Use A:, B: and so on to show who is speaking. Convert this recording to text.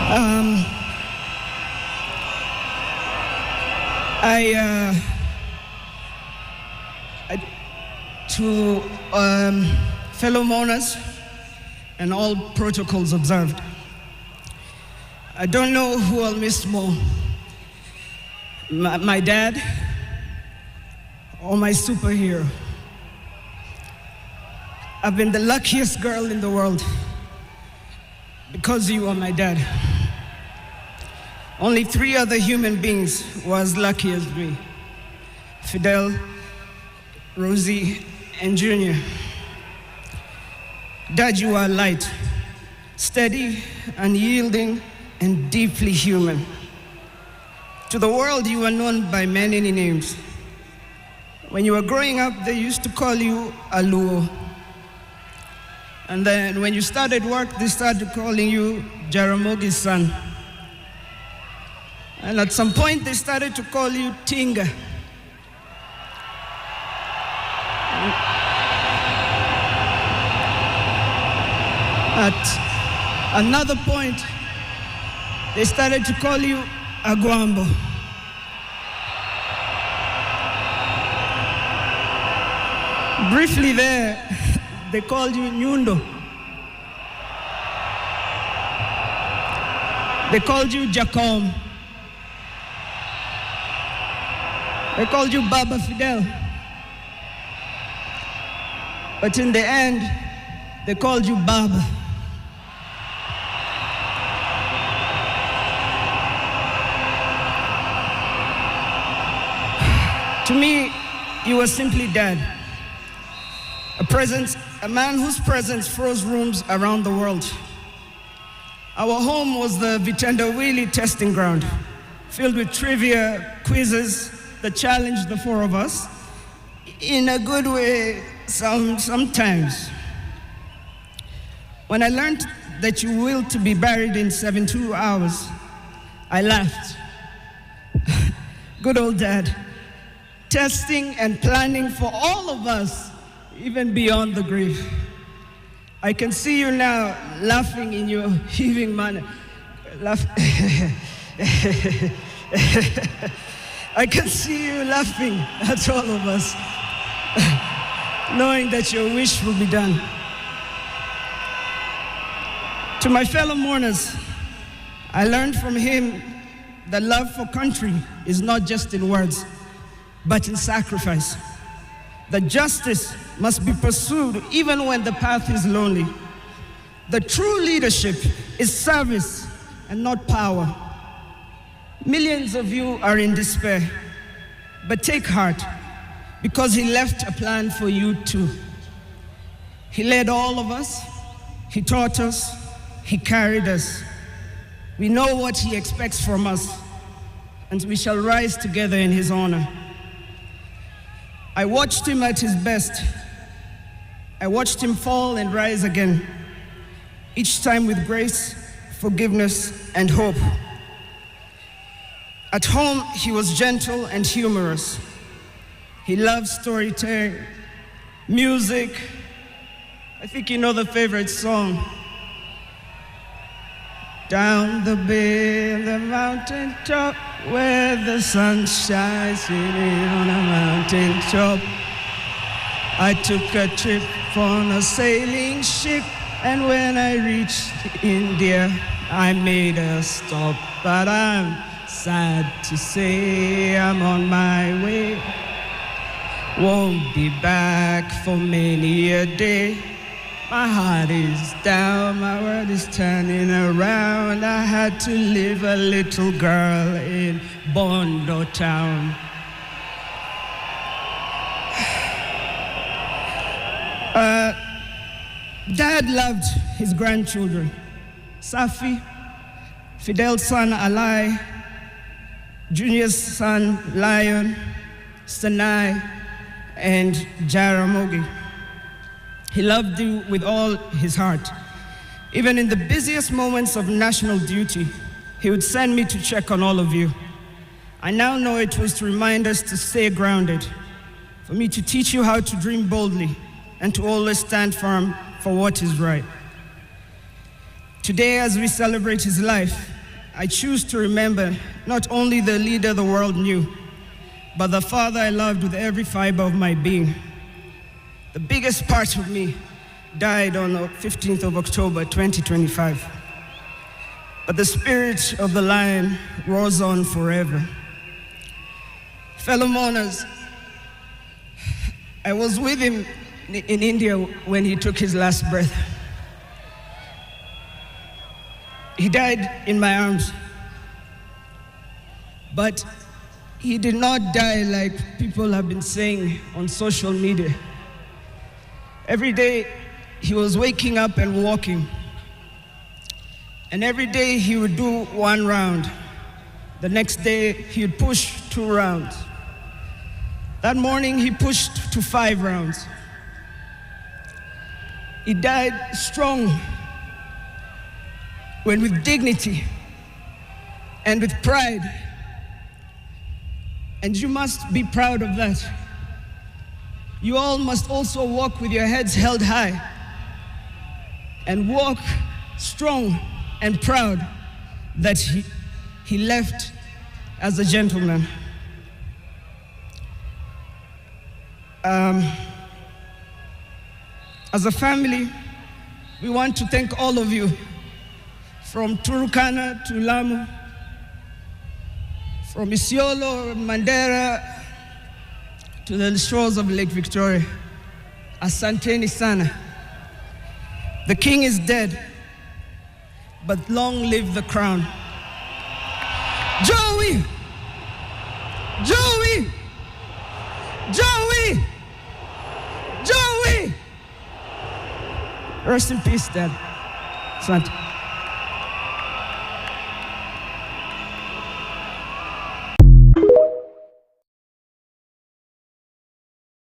A: Um, to fellow mourners and all protocols observed, I don't know who I'll miss more, my dad or my superhero. I've been the luckiest girl in the world because you are my dad. Only 3 other human beings were as lucky as me: Fidel, Rosie, and Junior. Dad, you are light, steady, unyielding, and deeply human. To the world, you are known by many names. When you were growing up, they used to call you Aluo. And then when you started work, they started calling you Jaramogi's son. And at some point, they started to call you Tinga. At another point, they started to call you Aguambo. Briefly there, they called you Nyundo. They called you Jacom. They called you Baba Fidel. But in the end, they called you Baba. To me, you were simply Dad. A man whose presence froze rooms around the world. Our home was the Vitendawili testing ground, filled with trivia, quizzes that challenged the 4 of us, in a good way sometimes. When I learned that you willed to be buried in 72 hours, I laughed. Good old Dad, testing and planning for all of us, even beyond the grave. I can see you now laughing in your heaving manner. I can see you laughing at all of us, knowing that your wish will be done. To my fellow mourners, I learned from him that love for country is not just in words, but in sacrifice. That justice must be pursued even when the path is lonely. The true leadership is service and not power. Millions of you are in despair, but take heart, because he left a plan for you too. He led all of us, he taught us, he carried us. We know what he expects from us, and we shall rise together in his honor. I watched him at his best. I watched him fall and rise again, each time with grace, forgiveness, and hope. At home, he was gentle and humorous. He loved storytelling, music. I think you know the favorite song. Down the bay, the mountain top, where the sun shines sitting on a mountain top. I took a trip on a sailing ship, and when I reached India, I made a stop. But I'm sad to say I'm on my way. Won't be back for many a day. My heart is down, my world is turning around. I had to leave a little girl in Bondo town. Dad loved his grandchildren. Safi, Fidel's son Alai, Junior's son Lion, Sanai, and Jaramogi. He loved you with all his heart. Even in the busiest moments of national duty, he would send me to check on all of you. I now know it was to remind us to stay grounded, for me to teach you how to dream boldly, and to always stand firm for what is right. Today, as we celebrate his life, I choose to remember not only the leader the world knew, but the father I loved with every fiber of my being. The biggest part of me died on the 15th of October, 2025. But the spirit of the lion roars on forever. Fellow mourners, I was with him in India when he took his last breath. He died in my arms. But he did not die like people have been saying on social media. Every day, he was waking up and walking. And every day, he would do 1 round. The next day, he would push 2 rounds. That morning, he pushed to 5 rounds. He died strong, when with dignity and with pride. And you must be proud of that. You all must also walk with your heads held high and walk strong and proud that he left as a gentleman. As a family, we want to thank all of you, from Turkana to Lamu, from Isiolo, Mandera, to the shores of Lake Victoria. Asanteni sana. The king is dead, but long live the crown. Joey! Joey! Joey! Joey! Rest in peace, Dad. Asante.